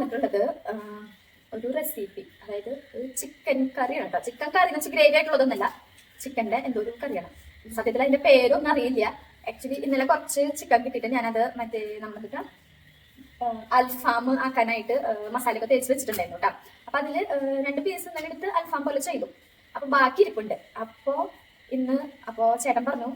വന്നിട്ടുള്ളത് ഒരു റെസിപ്പി, അതായത് ഒരു ചിക്കൻ കറിയാണ് കേട്ടോ. ചിക്കൻ കറി എന്ന് വെച്ചാൽ ഗ്രേവി ആയിട്ടുള്ളതൊന്നല്ല, ചിക്കൻ്റെ എന്തോ ഒരു കറിയാണ്. സത്യത്തിൽ അതിന്റെ പേരൊന്നും അറിയില്ല. ആക്ച്വലി ഇന്നലെ കുറച്ച് ചിക്കൻ കിട്ടിയിട്ട് ഞാനത് മറ്റേ നമ്മൾക്ക് അൽഫാം ആക്കാനായിട്ട് മസാലയൊക്കെ തേച്ച് വെച്ചിട്ടുണ്ടായിരുന്നു കേട്ടോ. അപ്പൊ അതില് 2 പീസ് ഇന്നലെ എടുത്ത് അൽഫാം പോലെ ചെയ്തു. അപ്പൊ ബാക്കി ഇരിപ്പുണ്ട്. അപ്പോ ചേട്ടൻ പറഞ്ഞു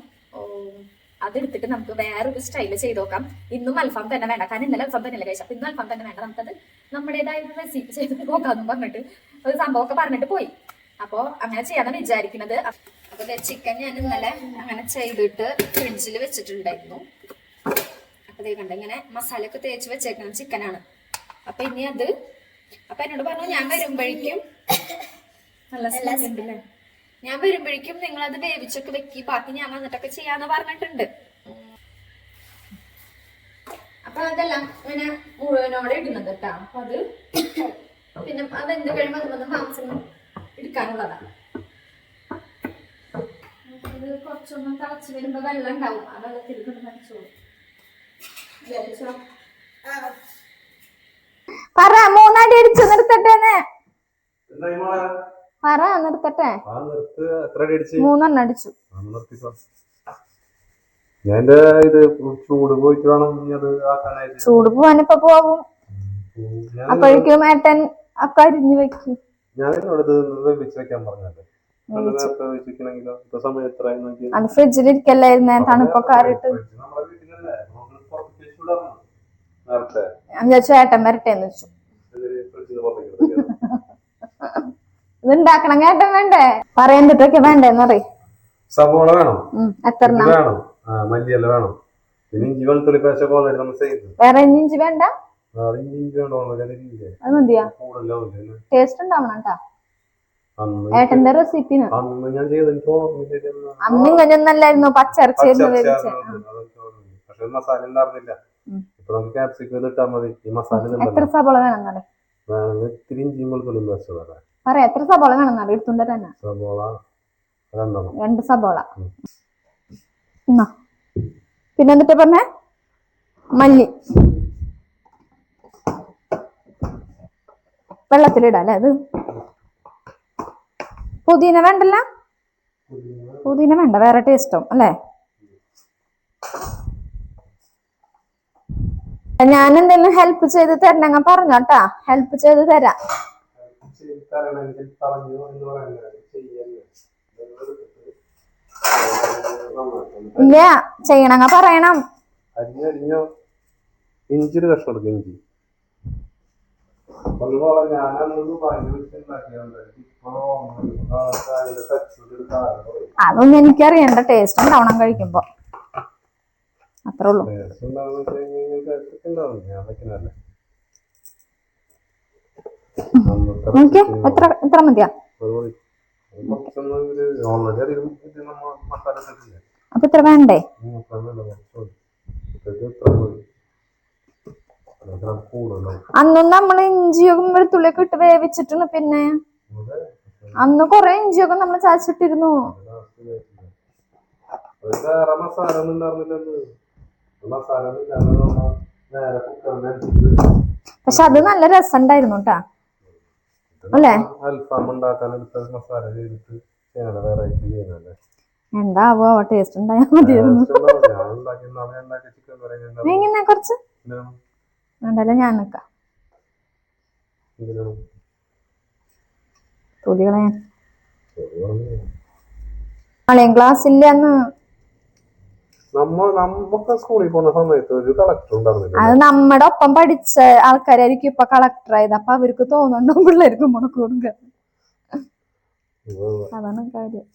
അതെടുത്തിട്ട് നമുക്ക് വേറൊരു സ്റ്റൈല് ചെയ്ത് നോക്കാം. ഇന്നും അൽഫാം തന്നെ വേണ്ട, കാരണം ഇന്നലെ അൽഫാം തന്നെയല്ലേ കഴിച്ചു. അപ്പൊ ഇന്നും അൽഫാം തന്നെ വേണ്ട, നമുക്കത് നമ്മുടേതായ ഒരു റെസിപ്പി ചെയ്ത് നോക്കാമെന്ന് പറഞ്ഞിട്ട് ഒരു സംഭവമൊക്കെ പറഞ്ഞിട്ട് പോയി. അപ്പോ അങ്ങനെ ചെയ്യാന്നാണ് വിചാരിക്കുന്നത്. അപ്പൊ ചിക്കൻ ഞാൻ ഇന്നലെ അങ്ങനെ ചെയ്തിട്ട് ഫ്രിഡ്ജിൽ വെച്ചിട്ടുണ്ടായിരുന്നു. അപ്പൊ അതേ കണ്ട ഇങ്ങനെ മസാലയൊക്കെ തേച്ച് വെച്ചേക്കുന്ന ചിക്കനാണ്. അപ്പൊ ഇനി അത് അപ്പൊ എന്നോട് പറഞ്ഞു ഞാൻ വരുമ്പോഴേക്കും നല്ല ഞാൻ വരുമ്പോഴേക്കും നിങ്ങൾ അത് വേവിച്ചൊക്കെ വെക്കി, ബാക്കി ഞാൻ വന്നിട്ടൊക്കെ ചെയ്യാന്ന് പറഞ്ഞിട്ടുണ്ട്. അപ്പൊ അതെല്ലാം ഇങ്ങനെ മുഴുവനോടെ ഇടുന്നത് കേട്ടാ. അപ്പൊ അത് പിന്നെ അതെന്ത് കഴിയുമ്പോൾ അത് മാംസം എടുക്കാനുള്ളതാണ്. ഇത് കുറച്ചൊന്നും തിളച്ച് വരുമ്പോ വെള്ളം ഉണ്ടാവും, ആ വെള്ളത്തിൽ കൊണ്ട് നനച്ചോളൂ. പറ 3 അടി അടിച്ചു നിർത്തട്ടെ, പറ നിർത്തട്ടെ. 3 അടിച്ചു. ചൂട് പോവാനിപ്പോ പോവും. അപ്പോഴേക്കും ഏട്ടൻ ഒക്കെ അരിഞ്ഞു വെക്കും. അത് ഫ്രിഡ്ജിലിരിക്കല്ലായിരുന്നേ, തണുപ്പൊക്കെ ആറിട്ട്. ഞാൻ വിചാരിച്ചു ഏട്ടൻ വരട്ടെന്ന് വെച്ചു. ഇത് ഉണ്ടാക്കണം ഏട്ടൻ വേണ്ടേ? പറയുന്നിട്ടൊക്കെ വേണ്ടേന്ന് പറയും. സവോള വേണം, എത്ര വേണം, മല്ലിയില വേണം, പിന്നെ ഇഞ്ചി വെളുത്തുള്ളി പേസ്റ്റ് ഓൾറെഡി നമ്മൾ ചെയ്തു. വേറെ ഇഞ്ചി വേണ്ട, ഇഞ്ചി വേണ്ട. അത് മതിയാ? ടേസ്റ്റ് ഉണ്ടാവണം കേട്ടാ. ഏട്ടന്റെ റെസിപ്പി അന്ന് ഞാൻ ചെയ്ത അന്ന് ഇങ്ങനെയൊന്നല്ലായിരുന്നു, പച്ചരച്ചായിരുന്നു വേവിച്ചത്. പക്ഷെ മസാല ഉണ്ടായിരുന്നില്ല. ഇപ്പൊ നമുക്ക് ക്യാപ്സിക്കം ഇട്ടാ മതി. ഈ മസാല എത്ര സബോള വേണമെന്നറിയാം? ഇത്തിരി ഇഞ്ചി വെളുത്തുള്ളി പേസ്റ്റ് പറയാം. പറയാം എത്ര സബോള വേണമെന്നറിയാം? എടുത്തുണ്ട് തന്നെ സബോള 2 സബോള. പിന്നെ എന്നിട്ട് പറഞ്ഞേ മല്ലി വെള്ളത്തിലിടാം അല്ലേ? അത് പുതിന വേണ്ടല്ല? പുതിന വേണ്ട, വേറെ ടേസ്റ്റും അല്ലേ? ഞാൻ എന്തെങ്കിലും ഹെൽപ്പ് ചെയ്ത് തരണങ്ങ പറഞ്ഞോട്ടാ, ഹെൽപ്പ് ചെയ്ത് തരാം. ഇല്ല ചെയ്യണങ്ങ പറയണം. ഇഞ്ചി കഷ്ണം എടുക്കും. ഇഞ്ചി അതൊന്നും എനിക്കറിയണ്ട, ടേസ്റ്റ് ഉണ്ടാവണം കഴിക്കുമ്പോ, അത്രേ ഉള്ളൂ. നോക്കിയ എത്ര മതിയാ? അപ്പൊ ഇത്ര വേണ്ടേ? അന്നും നമ്മൾ ഇഞ്ചിയും വെളുത്തുള്ളിയൊക്കെ ഇട്ട് വേവിച്ചിട്ടാണ്. പിന്നെ അന്ന് കൊറേ ഇഞ്ചിയൊക്കെ നമ്മൾ ചാച്ചിട്ടിരുന്നു. പക്ഷെ അത് നല്ല രസം ഉണ്ടായിരുന്നു കേട്ടാ, അല്ലേ? എന്താവോ ടേസ്റ്റ് ഉണ്ടായാ മതിയായിരുന്നു. എങ്ങനെ കുറച്ച് വേണ്ടല്ലോ, ഞാൻ നിക്കാം തൊലികളെ. നാളെയും ക്ലാസ്സില്ല അന്ന്. അത് നമ്മുടെ ഒപ്പം പഠിച്ച ആൾക്കാരായിരിക്കും ഇപ്പൊ കളക്ടർ ആയത്. അപ്പൊ അവർക്ക് തോന്നുന്നുണ്ടോ പിള്ളേർക്ക് മുടക്ക് കൊടുക്കുക. അതാണ് കാര്യം.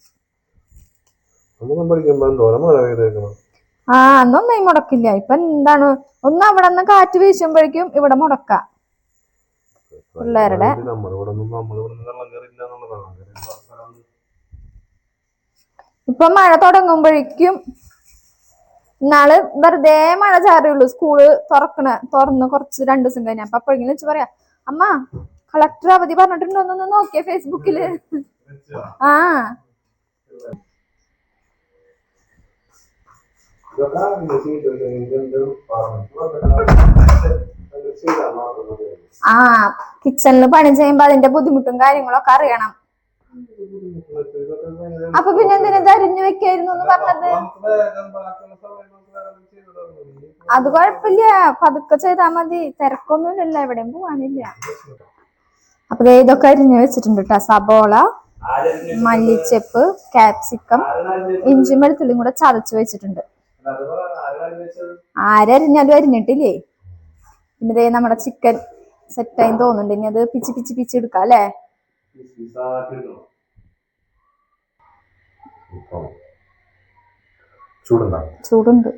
അന്നൊന്നും മുടക്കില്ല. ഇപ്പൊ എന്താണ്, ഒന്ന് അവിടെ നിന്ന് കാറ്റ് വീശുമ്പോഴേക്കും ഇവിടെ മുടക്ക. പിള്ളേരുടെ ഇപ്പൊ മഴ തുടങ്ങുമ്പോഴേക്കും, നാള് വെറുതെ മഴ ചാറിയുള്ളൂ. സ്കൂള് തുറന്ന് കുറച്ച് 2 ദിവസം കഴിഞ്ഞ. അപ്പൊ അപ്പോഴെങ്കിലും വെച്ച് പറയാ, അമ്മ കളക്ടർ അവധി പറഞ്ഞിട്ടുണ്ടോന്നൊന്ന് നോക്കിയ ഫേസ്ബുക്കില്. ഇതൊക്കെ ആ കിച്ചണില് പണി ചെയ്യുമ്പോ അതിന്റെ ബുദ്ധിമുട്ടും കാര്യങ്ങളൊക്കെ അറിയണം. അപ്പൊ പിന്നെ എന്തിനാ ഇത് അരിഞ്ഞു വെക്കായിരുന്നു എന്ന് പറഞ്ഞത്? അത് കുഴപ്പമില്ല, പതുക്കെ ചെയ്താ മതി, തിരക്കൊന്നുമില്ലല്ലോ, എവിടെയും പോവാനില്ല. അപ്പൊ ദേ ഇതൊക്കെ അരിഞ്ഞു വെച്ചിട്ടുണ്ട് കേട്ടോ. സബോള, മല്ലിച്ചെപ്പ്, ക്യാപ്സിക്കം, ഇഞ്ചി വെളുത്തുള്ളിയും കൂടെ ചതച്ച് വെച്ചിട്ടുണ്ട്. ആരരിഞ്ഞാലും അരിഞ്ഞിട്ടില്ലേ. പിന്നെ ദേ നമ്മുടെ ചിക്കൻ സെറ്റായി തോന്നുന്നുണ്ട്. ഇനി അത് പിച്ചി പിച്ചി പിച്ചി എടുക്കാം അല്ലേ? ചൂടുണ്ട്.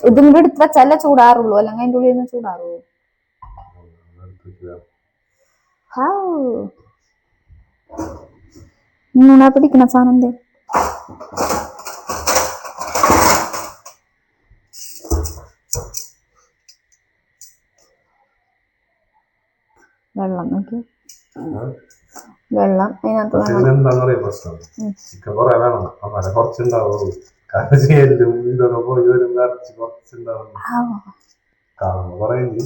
ഇതും കൂടെ എടുത്ത് വെച്ചാലേ ചൂടാറുള്ളൂ, അല്ലെങ്കിൽ അതിന്റെ ഉള്ളിൽ നിന്ന് ചൂടാറുള്ളൂ. ഇങ്ങനെ പിടിക്കണ സാധനം എന്തേ? വെള്ളം നോക്കി, വെള്ളം അതിനകത്ത് എന്താന്നറിയാം പ്രശ്നം, ചിക്കൻ കുറെ വേണം, അന്നേരം കുറച്ചുണ്ടാവുള്ളൂ. കാരണം ഇതൊക്കെ പോയി വരുമ്പോ ഇറച്ചി കുറച്ചുണ്ടാവും കാണുമ്പോ പറയുന്നത്.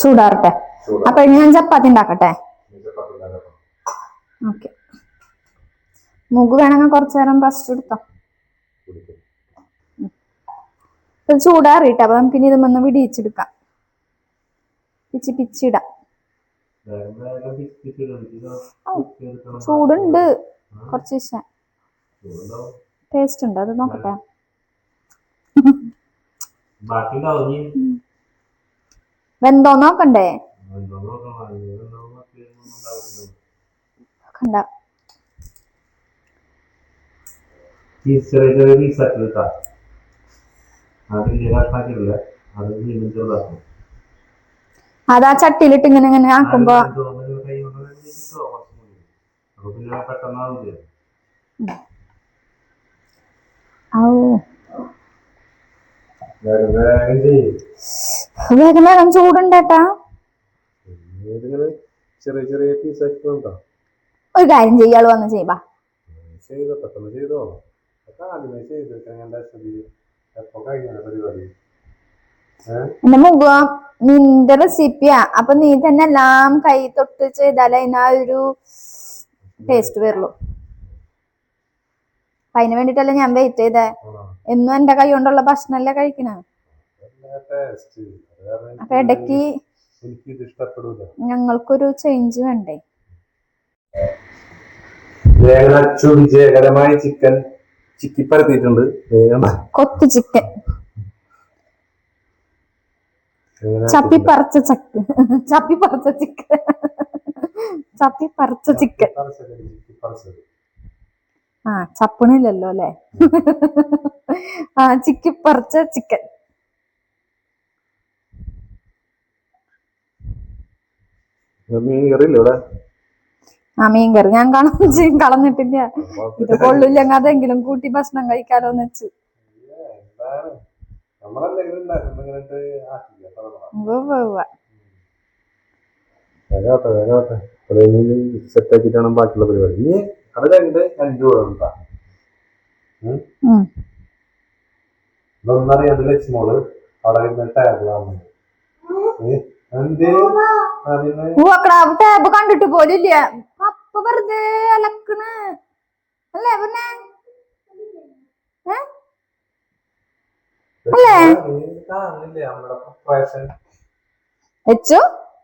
ചൂടാറട്ടെ. അപ്പൊ ഇനി ഞാൻ ചപ്പാത്തി ഉണ്ടാക്കട്ടെ. ഓക്കെ, മുഗ് വേണമെങ്കിൽ കുറച്ചു നേരം റസ്റ്റ് എടുത്തോ. ചൂടാറിയിട്ട് അപ്പൊ നമുക്ക് ഇനി ഇതൊന്ന് വിടിയിച്ചെടുക്കാം, പിച്ചി പിച്ചിടാം. ചൂടുണ്ട് കുറച്ച് ദിവസം, ടേസ്റ്റ് ഉണ്ട്, അത് നോക്കട്ടെ. വെന്തോ നോക്കണ്ടേ? കണ്ട അതാ ചട്ടിയിലിട്ട് ഇങ്ങനെ ഇങ്ങനെ ആക്കുമ്പോ വേഗം വേഗം ചൂടുണ്ടേട്ടാ. ചെറിയ ചെറിയ പീസാക്കി ഉണ്ടോ? ഒരു കാര്യം ചെയ്യാള് വന്ന് ചെയ്യുമ്പോ ചെയ്തോ, പെട്ടെന്ന് ചെയ്തോ. ആദ്യമേ ചെയ്തെടുക്കാൻ എപ്പോ കഴിഞ്ഞ പരിപാടി. എന്റെ മുഖ നിന്റെ റെസിപ്പിയാ, അപ്പൊ നീ തന്നെ എല്ലാം കൈ തൊട്ട് ചെയ്താലേ അതിനാ ഒരു ടേസ്റ്റ് വരുള്ളൂ. അതിന് വേണ്ടിട്ടല്ലേ ഞാൻ വെയിറ്റ് ചെയ്തേ. എന്നും എന്റെ കൈ കൊണ്ടുള്ള ഭക്ഷണല്ലേ കഴിക്കണ. അപ്പൊ ഇടയ്ക്ക് ഞങ്ങൾക്കൊരു ചേഞ്ച് വേണ്ടേ. വിജയകരമായി ചിക്കൻ ചിക്കിപ്പരത്തിയിട്ടുണ്ട്. കൊത്തു ചിക്കൻ, ചപ്പിപ്പറച്ച ചപ്പിപ്പറച്ച ചിക്കൻ, ചപ്പിപ്പറച്ച ചിക്കൻ. ആ ചപ്പണില്ലല്ലോ അല്ലെ. ആ ചിക്കിപ്പറച്ച ചിക്കൻ. ആ മീൻകറി ഞാൻ കളഞ്ഞിട്ടില്ല. ഇത് കൊള്ളില്ലെങ്കിൽ അതെങ്കിലും കൂട്ടി ഭക്ഷണം കഴിക്കാലോന്ന് വെച്ച്. സെറ്റാക്കിട്ടാണ് ബാക്കിയുള്ള പരിപാടി. ഇനി അത് കഴിഞ്ഞിട്ട് 5 കൂടെ ഇതൊന്നറിയാതെ ലക്ഷ്മോള് അവിടെ ടാബ് കാണുന്നുണ്ട്. ടാബ് കണ്ടിട്ട് പോലില്ല. അപ്പൊ വെറുതെ അലക്കണ് അല്ലേ പിന്നെ അല്ലേ വെച്ചു.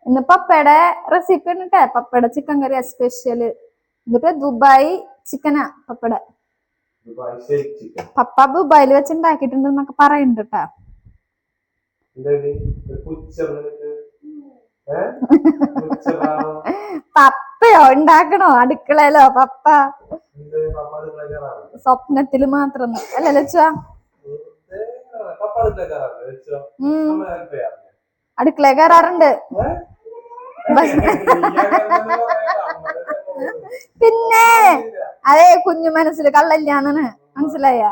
ഇന്ന് പപ്പയുടെ റെസിപ്പി ഉണ്ട്ട്ടെ, പപ്പയുടെ ചിക്കൻ കറി സ്പെഷ്യല്. എന്നിട്ട് ദുബായ് ചിക്കനാ പപ്പയുടെ. പപ്പ ദുബായിൽ വെച്ചുണ്ടാക്കിയിട്ടുണ്ടെന്നൊക്കെ പറയുന്നുണ്ട് കേട്ടാ. പപ്പയോ ഉണ്ടാക്കണോ അടുക്കളയിലോ? പപ്പ സ്വപ്നത്തില് മാത്രം അല്ലേ ലച്ചുവാ? അടുക്കള കയറാറുണ്ട്. പിന്നെ അതെ, കുഞ്ഞു മനസ്സിൽ കള്ളല്ലാന്നാണ് മനസ്സിലായ.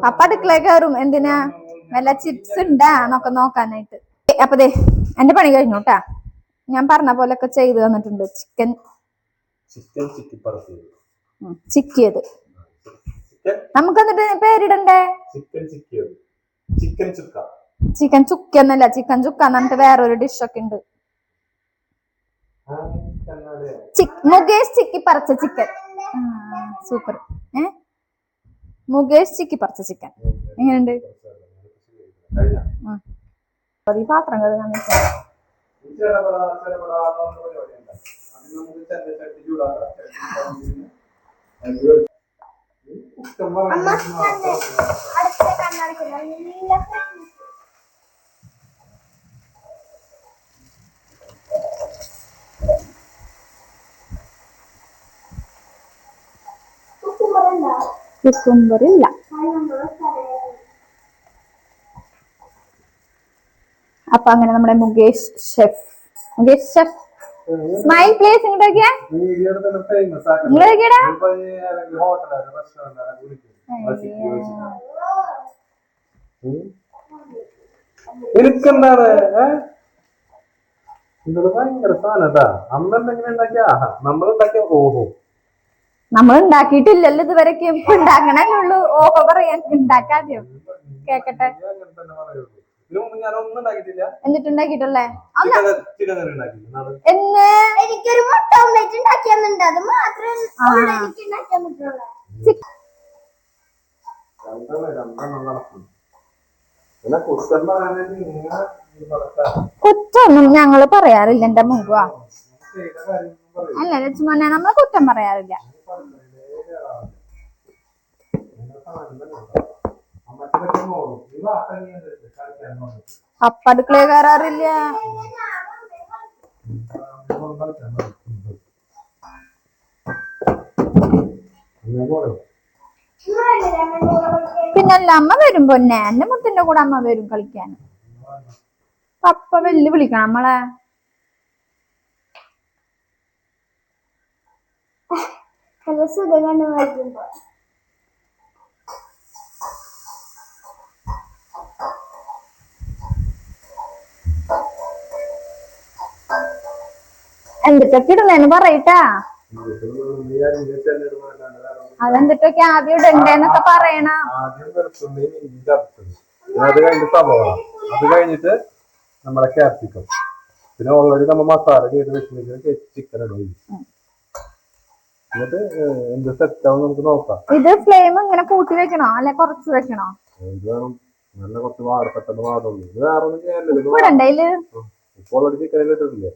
പപ്പ അടുക്കള കയറും എന്തിനാ വല്ല ചിപ്സ് ഉണ്ടാ എന്നൊക്കെ നോക്കാനായിട്ട്. അപ്പൊ ദേ എന്റെ പണി കഴിഞ്ഞു കേട്ടാ. ഞാൻ പറഞ്ഞ പോലൊക്കെ ചെയ്ത് തന്നിട്ടുണ്ട്. ചിക്കൻ ചിക്കിയത്. നമുക്ക് എന്നിട്ട് പേരിടണ്ടേ? ചിക്കൻ ചുക്ക എന്നല്ല, ചിക്കൻ ചുക്ക എന്നിട്ട് വേറൊരു ഡിഷൊക്കെ ഉണ്ട്. മുകേഷ് ചിക്കി പറിച്ച ചിക്കൻ. സൂപ്പർ. മുകേഷ് ചിക്കി പറിച്ച ചിക്കൻ എങ്ങനെയുണ്ട്? ഈ പാത്രം കഴുകാൻ കുക്കുംബറില്ല. അപ്പൊ അങ്ങനെ നമ്മുടെ മുകേഷ് ഷെഫ് സ്മൈൽ പ്ലീസ് ഇങ്ങോട്ടേക്കാ എനിക്കെന്താണ് ഇതൊരു ഭയങ്കര സാധനട്ടാ. അമ്മ എന്തെങ്കിലും ഉണ്ടാക്കിയ നമ്മളുണ്ടാക്കിയ ഓഹോ. നമ്മൾ ഉണ്ടാക്കിയിട്ടില്ലല്ലോ ഇതുവരെക്കും. ഉണ്ടാക്കണല്ലുള്ളൂ. ഓഹോ പറയാൻ ഉണ്ടാക്കാദ്യം കേക്കട്ടെ. എന്നിട്ടുണ്ടാക്കിട്ടല്ലേ എന്ന് എനിക്കൊരു മുട്ട ഓംലെറ്റ് ഉണ്ടാക്കിയെന്നുണ്ട്. അത് മാത്രം കുറ്റൊന്നും ഞങ്ങള് പറയാറില്ല. എന്റെ മുഖ അല്ല ലക്ഷ്മണ, നമ്മള് കുറ്റം പറയാറില്ല. അപ്പ അടുക്കള കയറാറില്ല. പിന്നല്ല അമ്മ വരും പൊന്നെ. എന്റെ മുത്തിന്റെ കൂടെ അമ്മ വരും കളിക്കാൻ. പപ്പ വെല്ലു വിളിക്കണം നമ്മളെ. എന്തിട്ടൊക്കെ ഇടുന്നേന്ന് പറയട്ടാ. അതെന്തിട്ടൊക്കെ ആദ്യം ഇടണ്ടേന്നൊക്കെ പറയണ. അത് കഴിഞ്ഞിട്ട് സവോള, അത് കഴിഞ്ഞിട്ട് നമ്മുടെ ക്യാപ്സിക്കം, പിന്നെ ഓൾറെഡി നമ്മൾ മസാല ചെയ്ത് വെച്ചിട്ട് ചിക്കൻ ഇടും. എന്നിട്ട് എന്ത് സെറ്റ് ആവും നമുക്ക് നോക്കാം. ഇത് ഫ്ലെയിം ഇങ്ങനെ കൂട്ടി വെക്കണോ അല്ലെ കുറച്ച് വെക്കണോ? ഇത് വേണം നല്ല കുറച്ച് പെട്ടെന്ന് വാടുള്ളൂ. ഇത് വേറെ ഒന്നും ചെയ്യാനില്ല. ഉപ്പ് ഓൾറെഡി ചിക്കനിൽ ഇട്ടിട്ടില്ലേ?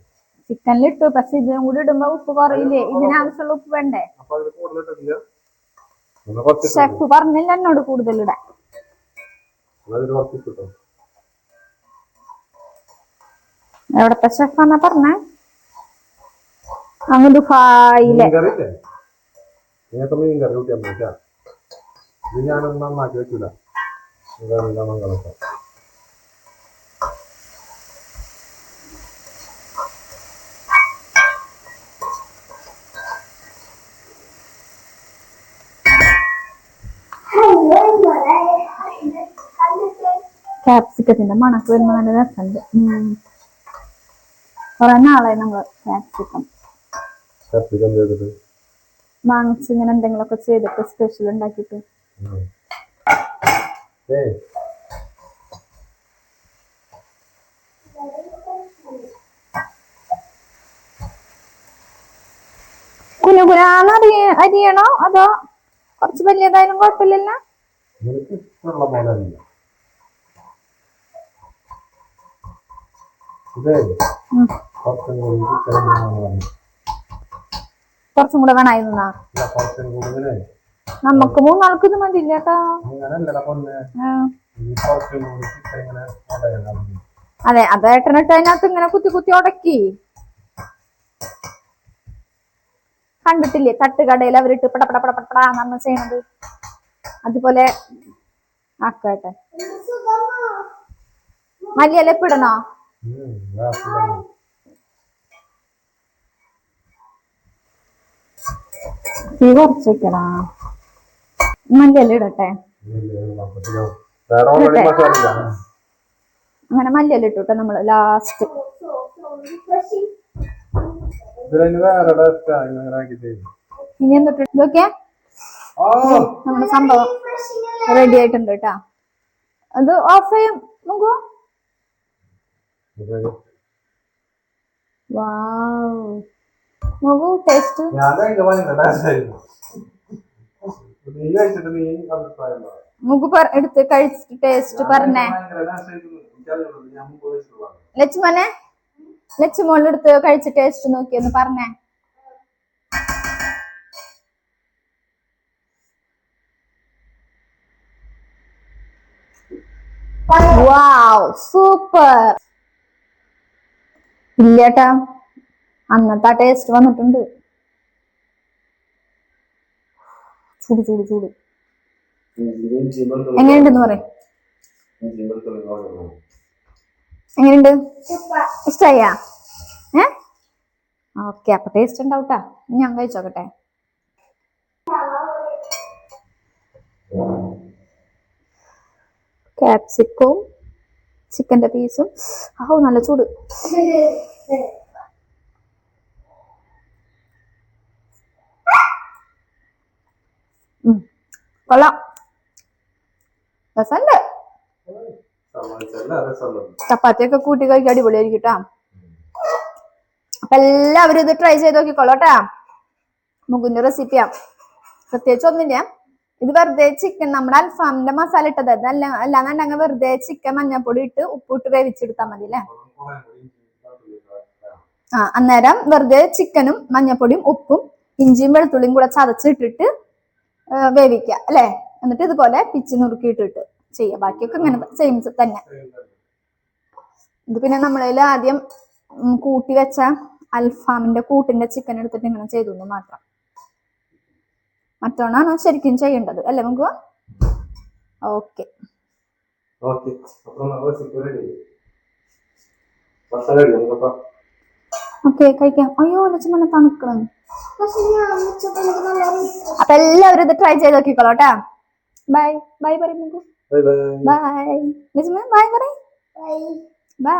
ചിക്കനിലിട്ടു. പക്ഷെ ഇതും കൂടി ഇടുമ്പോ ഉപ്പ് കുറയില്ലേ? ഇതിനാവശ്യമുള്ള ഉപ്പ് വേണ്ടേ? അപ്പൊ അതിന് കൂടുതൽ ഇട്ടിട്ടില്ല. ഷെഫ് പറഞ്ഞില്ല എന്നോട് കൂടുതൽ ഇടാൻ. എവിടത്തെ ഷെഫാന്നാ പറഞ്ഞേ? അങ്ങ് ദുബായിലെ. മീൻ കറി കൂട്ടിയാ ഇത് ഞാനൊന്നും നന്നാക്കി വെച്ചില്ല. ക്യാപ്സിക്കത്തിന്റെ മണക്ക് വരുമ്പോ നല്ല രസമുണ്ട്. കുറെ നാളായി നമ്മള് ക്യാപ്സിക്കം വാങ്ങിച്ച് ഇങ്ങനെ എന്തെങ്കിലുമൊക്കെ ചെയ്തിട്ട് സ്പെഷ്യൽ ഉണ്ടാക്കിട്ട്. കുനുകുനാന്ന് അരിയണോ അതോ കുറച്ച് വലിയതായാലും കുഴപ്പമില്ലല്ലോ? കുറച്ചും കൂടെ വേണമായിരുന്നാ? നമുക്ക് മൂന്നാൾക്ക് ഇത് മതി കേട്ടോ. അതെ, അത് ഏട്ടനിട്ട് അതിനകത്ത് ഇങ്ങനെ കുത്തി കുത്തി ഉടക്കി. കണ്ടിട്ടില്ലേ തട്ടുകടയിൽ അവരിട്ട് പടപടപടപടാന്ന് ചെയ്യണത്? അതുപോലെ ആക്കട്ടെ. മല്ലിയില ഇടണോ? തീ കുറച്ച് വെക്കണോ? മല്ലിയില ഇടട്ടെ. വേറെ ഓൾറെഡി മസാല ഇല്ല. അങ്ങനെ മല്ലിയെല്ലാം ഇട്ടു കേട്ടോ നമ്മള് ലാസ്റ്റ്. ഇതിന് വേറെ ടേസ്റ്റ് ഇങ്ങനെ ആക്കി തരും. ഇനി എന്തൊക്കെ ഇതൊക്കെ നമ്മുടെ സംഭവം റെഡി ആയിട്ടുണ്ട് കേട്ടാ. അത് ഓഫ് ചെയ്യും നോക്കൂ. വാവ്, നോക്കൂ ടേസ്റ്റ്. ഞാൻ ഭയങ്കര ടേസ്റ്റ് ആയിരുന്നു. നീ കഴിച്ചിട്ട് നീ അഭിപ്രായം പറ. നമുക്ക് എടുത്ത് കഴിച്ചിട്ട് ടേസ്റ്റ് പറഞ്ഞേ. ലക്ഷ്മനെ, ലക്ഷ്മോളുടെ അടുത്ത് കഴിച്ച് ടേസ്റ്റ് നോക്കിയെന്ന് പറഞ്ഞേ. വാവ്, സൂപ്പർ. ഇല്ലേട്ടാ, അന്നത്തെ ആ ടേസ്റ്റ് വന്നിട്ടുണ്ട്. ചൂട് ചൂട് ചൂട്. എങ്ങനെയുണ്ടെന്ന് പറയും. എങ്ങനെയുണ്ട്? ഇഷ്ടായാ? ഓക്കെ, അപ്പൊ ടേസ്റ്റ് ഉണ്ടാവട്ടാ. ഞാൻ കഴിച്ചോക്കട്ടെ. ക്യാപ്സിക്കവും ചിക്കന്റെ പീസും. നല്ല ചൂട്. കൊള്ളാം, രസമുണ്ട്. ചപ്പാത്തിയൊക്കെ കൂട്ടി കഴിക്കാൻ അടിപൊളിയായിരിക്കും കേട്ടാ. അപ്പൊ എല്ലാവരും ഇത് ട്രൈ ചെയ്ത് നോക്കിക്കോളൂട്ടാ. മുകുന്റെ റെസിപ്പിയാ, പ്രത്യേകിച്ച് ഒന്നില്ല. ഇത് വെറുതെ ചിക്കൻ നമ്മുടെ അൽഫാമിന്റെ മസാല ഇട്ടത്. അല്ലാന്നുണ്ടെങ്കിൽ വെറുതെ ചിക്കൻ മഞ്ഞപ്പൊടി ഇട്ട് ഉപ്പിട്ട് വേവിച്ചെടുത്താൽ മതി അല്ലേ. അന്നേരം വെറുതെ ചിക്കനും മഞ്ഞപ്പൊടിയും ഉപ്പും ഇഞ്ചിയും വെളുത്തുള്ളിയും കൂടെ ചതച്ചിട്ടിട്ട് വേവിക്കുക അല്ലെ. എന്നിട്ട് ഇതുപോലെ പിച്ചി നുറുക്കിയിട്ടിട്ട് ചെയ്യാം. ബാക്കിയൊക്കെ ഇങ്ങനെ സെയിം തന്നെ. ഇത് പിന്നെ നമ്മളതിൽ ആദ്യം കൂട്ടി വെച്ച അൽഫാമിന്റെ കൂട്ടിന്റെ ചിക്കൻ എടുത്തിട്ട് ഇങ്ങനെ ചെയ്തു മാത്രം. മറ്റോണാണ് ശരിക്കും ചെയ്യേണ്ടത് അല്ലേ നമുക്ക്. ഓക്കെ ഓക്കെ, കഴിക്കാം. അയ്യോ ലക്ഷ്മണ തണുക്കണം. അപ്പൊ എല്ലാവരും ഇത് ട്രൈ ചെയ്ത് നോക്കിക്കോളൂട്ടാ. ബൈ ബൈ പറയും നമുക്ക്. ബൈ ലക്ഷ്മണ, ബൈ പറയും. ബൈ.